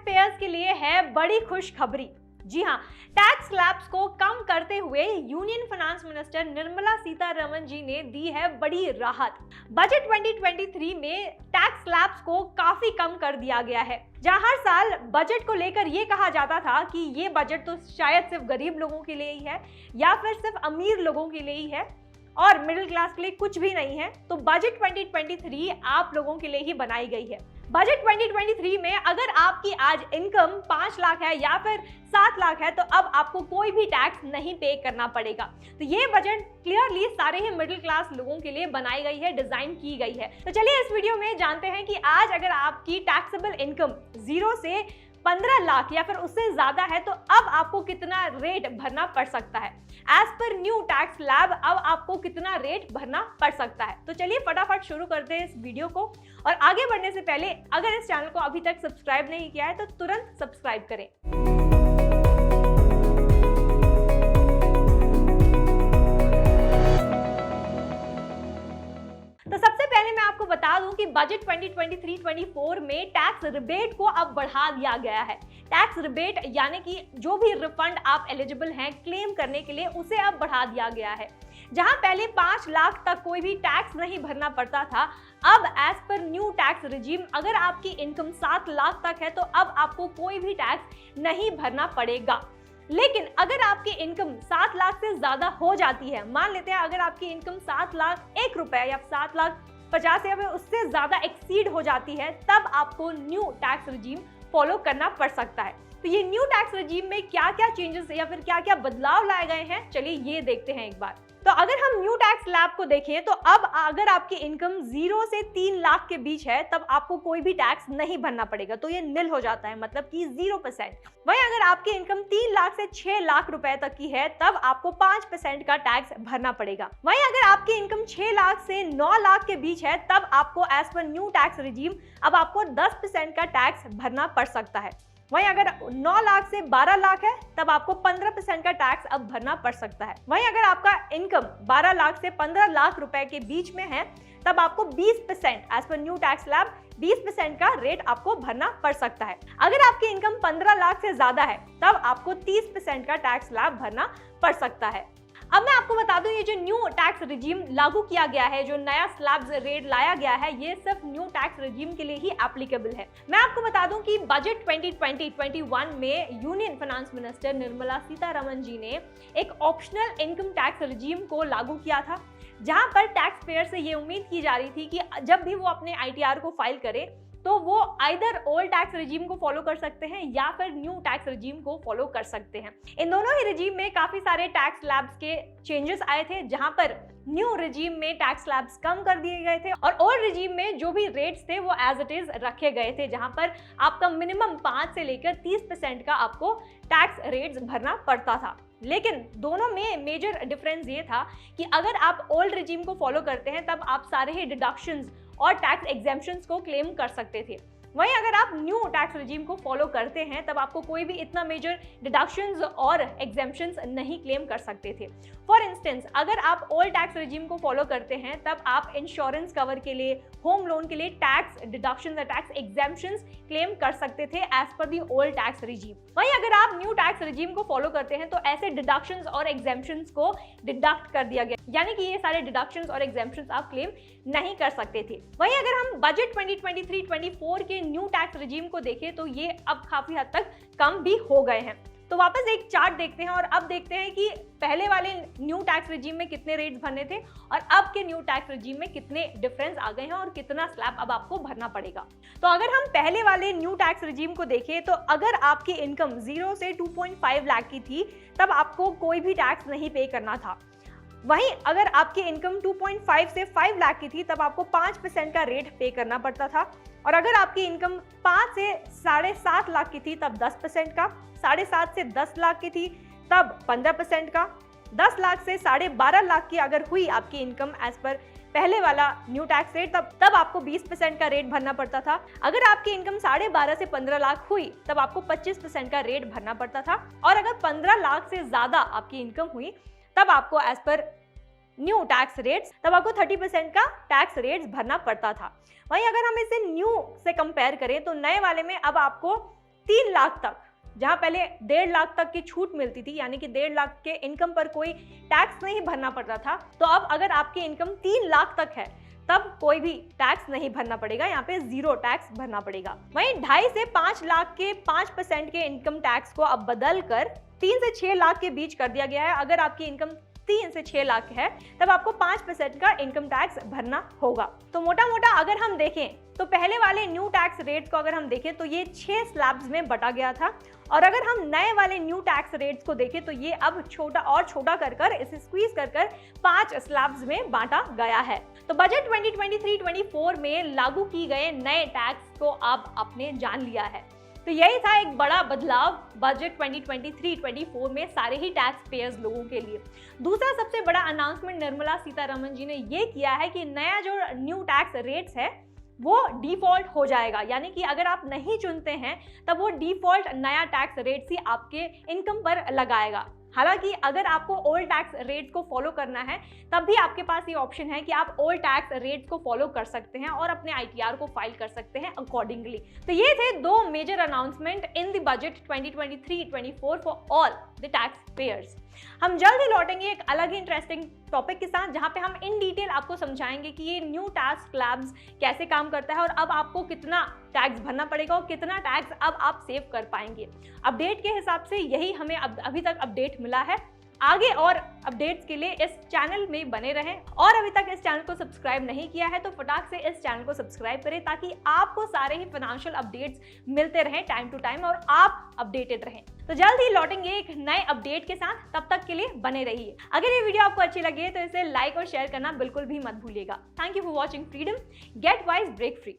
Pairs के लिए है बड़ी खुशखबरी। जी हाँ, टैक्स स्लैब्स को कम करते हुए union finance minister Nirmala Sitharaman ji ने दी है बड़ी राहत। बजट 2023 में टैक्स स्लैब्स को काफी कम कर दिया गया है। जहां हर साल बजट को लेकर ये कहा जाता था कि ये बजट तो शायद सिर्फ गरीब लोगों के लिए ही है या फिर सिर्फ अमीर लोगों के लिए ही है और मिडिल क्लास के लिए कुछ भी नहीं है, तो बजट 2023 आप लोगों के लिए ही बनाई गई है। बजट 2023 में अगर आपकी आज इनकम 5 लाख है या फिर 7 लाख है तो अब आपको कोई भी टैक्स नहीं पे करना पड़ेगा। तो ये बजट क्लियरली सारे ही मिडिल क्लास लोगों के लिए बनाई गई है, डिजाइन की गई है। तो चलिए इस वीडियो में जानते हैं कि आज अगर आपकी टैक्सेबल इनकम 0 से 15 लाख या फिर उससे ज्यादा है तो अब आपको कितना रेट भरना पड़ सकता है। As per new tax slab अब आपको कितना रेट भरना पड़ सकता है। तो चलिए फटाफट शुरू करते हैं इस वीडियो को। और आगे बढ़ने से पहले अगर इस चैनल को अभी तक सब्सक्राइब नहीं किया है तो तुरंत सब्सक्राइब करें। तो सबसे पहले मैं आपको बता दूं कि बजट 2023-24 में टैक्स रिबेट को अब बढ़ा दिया गया है। टैक्स रिबेट यानी कि जो भी रिफंड आप एलिजिबल हैं क्लेम करने के लिए, उसे अब बढ़ा दिया गया है। जहां पहले 5 लाख तक कोई भी टैक्स नहीं भरना पड़ता था, अब as per new tax regime अगर आपकी इनकम 7 लाख तक है तो अब आपको कोई भी टैक्स नहीं भरना पड़ेगा। लेकिन अगर आपकी इनकम 7 लाख से ज्यादा हो जाती है, मान लेते हैं अगर आपकी इनकम 7 लाख 1 रुपए या 7 लाख 50 या फिर उससे ज्यादा एक्सीड हो जाती है, तब आपको न्यू टैक्स रिजीम फॉलो करना पड़ सकता है। तो ये न्यू टैक्स रिजीम में क्या क्या चेंजेस या फिर क्या क्या बदलाव लाए गए हैं, चलिए ये देखते हैं एक बार। तो अगर हम न्यू टैक्स स्लैब को देखें तो अब अगर आपकी इनकम 0 से 3 लाख के बीच है तब आपको कोई भी टैक्स नहीं भरना पड़ेगा, तो ये निल हो जाता है, मतलब कि 0%। वहीं अगर आपकी इनकम 3 लाख से 6 लाख रुपए तक की है तब आपको 5% का टैक्स भरना पड़ेगा। वहीं अगर आपकी इनकम 6 लाख से 9 लाख के बीच है तब आपको as per new tax regime अब आपको 10% का टैक्स भरना पड़ सकता है। वहीं अगर 9 लाख से 12 लाख है तब आपको 15% का टैक्स अब भरना पड़ सकता है। वहीं अगर आपका इनकम 12 लाख से 15 लाख रुपए के बीच में है तब आपको 20% as per new tax slab 20% का रेट आपको भरना पड़ सकता है। अगर आपकी इनकम 15 लाख से ज्यादा है तब आपको 30% का टैक्स स्लैब भरना पड़ सकता है। अब मैं आपको बता दूं, ये जो न्यू टैक्स रिजीम लागू किया गया है, जो नया स्लैब रेट लाया गया है, ये सिर्फ न्यू टैक्स रिजीम के लिए ही एप्लीकेबल है। मैं आपको बता दूं कि बजट 2020-21 में union finance minister Nirmala Sitharaman ji ने एक ऑप्शनल इनकम टैक्स रिजीम को लागू किया था, जहां पर टैक्स पेयर से ये उम्मीद की जा रही थी कि जब भी वो अपने ITR को फाइल करे तो वो आइदर ओल्ड टैक्स रिजीम को फॉलो कर सकते हैं या फिर न्यू टैक्स रिजीम को फॉलो कर सकते हैं। इन दोनों ही रिजीम में काफी सारे टैक्स स्लैब्स के चेंजेस आए थे, जहां पर न्यू रिजीम में टैक्स स्लैब्स कम कर दिए गए थे और ओल्ड रिजीम में जो भी रेट्स थे वो एज इट इज रखे गए थे, जहां पर आपका मिनिमम 5 से लेकर 30% का आपको टैक्स रेट्स भरना पड़ता था। लेकिन दोनों में मेजर डिफरेंस ये था कि अगर आप ओल्ड रिजीम को फॉलो करते हैं तब आप सारे ही डिडक्शंस और टैक्स एग्जेम्पशंस को क्लेम कर सकते थे। वहीं अगर आप न्यू टैक्स रिजीम को फॉलो करते हैं तब आपको कोई भी इतना मेजर डिडक्शंस और एग्जेम्पशंस नहीं क्लेम कर सकते थे। फॉर इंस्टेंस, अगर आप ओल्ड टैक्स रिजीम को फॉलो करते हैं तब आप इंश्योरेंस कवर के लिए, होम लोन के लिए टैक्स डिडक्शंस या टैक्स एग्जेम्पशंस क्लेम कर सकते थे as per the old tax regime. वहीं अगर आप न्यू टैक्स रिजीम को फॉलो करते हैं तो ऐसे डिडक्शंस और एग्जेम्पशंस को डिडक्ट कर दिया गया, यानी कि ये सारे डिडक्शंस और एग्जेम्पशंस आप क्लेम नहीं कर सकते थे। वहीं अगर हम बजट 2023-24 के न्यू टैक्स रिजीम को देखें तो ये अब काफी हद तक कम भी हो गए हैं। तो वापस एक चार्ट देखते हैं और अब देखते हैं कि पहले वाले न्यू टैक्स रिजीम में कितने रेट्स भरने थे और अब के न्यू टैक्स रिजीम में कितने डिफरेंस आ गए हैं और कितना स्लैब अब आपको भरना पड़ेगा। तो अगर हम पहले वाले न्यू टैक्स रिजीम को देखें तो अगर आपकी इनकम 0 से 2.5 लाख की थी तब आपको कोई भी टैक्स नहीं पे करना था। वहीं अगर आपकी इनकम 2.5 से 5 लाख की थी तब आपको 5% का रेट पे करना पड़ता था, और अगर आपकी इनकम 5 से 7.5 लाख की थी तब 10% का, 7.5 से 10 लाख की थी तब 15% का, 10 लाख से 12.5 लाख की अगर हुई आपकी इनकम एज पर पहले वाला न्यू टैक्स रेट तब आपको 20% का रेट भरना पड़ता था। अगर आपकी इनकम 12.5 से 15 लाख हुई तब आपको 25% का रेट भरना पड़ता था, और अगर 15 लाख से ज्यादा आपकी इनकम हुई तब आपको as per new tax rates तब आपको 30% का टैक्स रेट्स भरना पड़ता था। वहीं अगर हम इसे न्यू से कंपेयर करें तो नए वाले में अब आपको 3 लाख तक, जहां पहले 1.5 लाख तक की छूट मिलती थी, यानी कि 1.5 लाख के इनकम पर कोई टैक्स नहीं भरना पड़ता था, तो अब अगर आपकी इनकम 3 लाख तक है तब कोई भी टैक्स नहीं भरना पड़ेगा, यहाँ पे 0 टैक्स भरना पड़ेगा। वहीं 2.5 से 5 लाख के 5% के इनकम टैक्स को अब बदल कर 3 से 6 लाख के बीच कर दिया गया है। अगर आपकी इनकम 3 से 6 लाख है तब आपको 5% का इनकम टैक्स भरना होगा। तो मोटा मोटा अगर हम देखें तो पहले वाले न्यू टैक्स रेट को अगर हम देखें तो ये 6 स्लैब्स में बटा गया था, और अगर हम नए वाले न्यू टैक्स रेट्स को देखें तो ये अब छोटा और छोटा कर इसे स्क्वीज कर 5 स्लैब्स में बांटा गया है। तो बजट 2023-24 में लागू की गए नए टैक्स को अब आपने जान लिया है। तो यही था एक बड़ा बदलाव बजट 2023-24 में सारे ही टैक्स पेयर्स लोगों के लिए। दूसरा सबसे बड़ा अनाउंसमेंट निर्मला सीतारमण जी ने ये किया है कि नया जो न्यू टैक्स रेट्स है वो डिफॉल्ट हो जाएगा, यानी कि अगर आप नहीं चुनते हैं तब वो डिफॉल्ट नया टैक्स रेट ही आपके इनकम पर लगाएगा। हालांकि अगर आपको ओल्ड टैक्स रेट्स को फॉलो करना है तब भी आपके पास ये ऑप्शन है कि आप ओल्ड टैक्स रेट्स को फॉलो कर सकते हैं और अपने ITR को फाइल कर सकते हैं अकॉर्डिंगली। तो ये थे 2 major announcement in the budget 2023-24 for all the tax payers. हम जल्द ही लौटेंगे एक अलग ही इंटरेस्टिंग टॉपिक के साथ, जहां पे हम इन डिटेल आपको समझाएंगे कि ये न्यू टैक्स स्लैब्स कैसे काम करता है और अब आपको कितना टैक्स भरना पड़ेगा और कितना टैक्स अब आप सेव कर पाएंगे। अपडेट के हिसाब से यही हमें अभी तक अपडेट मिला है। आगे और अपडेट्स के लिए इस चैनल में बने रहें, और अभी तक इस चैनल को सब्सक्राइब नहीं किया है तो फटाक से इस चैनल को सब्सक्राइब करें ताकि आपको सारे ही फाइनेंशियल अपडेट्स मिलते रहें टाइम टू टाइम और आप अपडेटेड रहें। तो जल्द ही लौटेंगे एक नए अपडेट के साथ, तब तक के लिए बने रहिए। अगर ये वीडियो आपको अच्छी लगे तो इसे लाइक और शेयर करना बिल्कुल भी मत भूलिएगा। Thank you for watching freedom, get wise break free.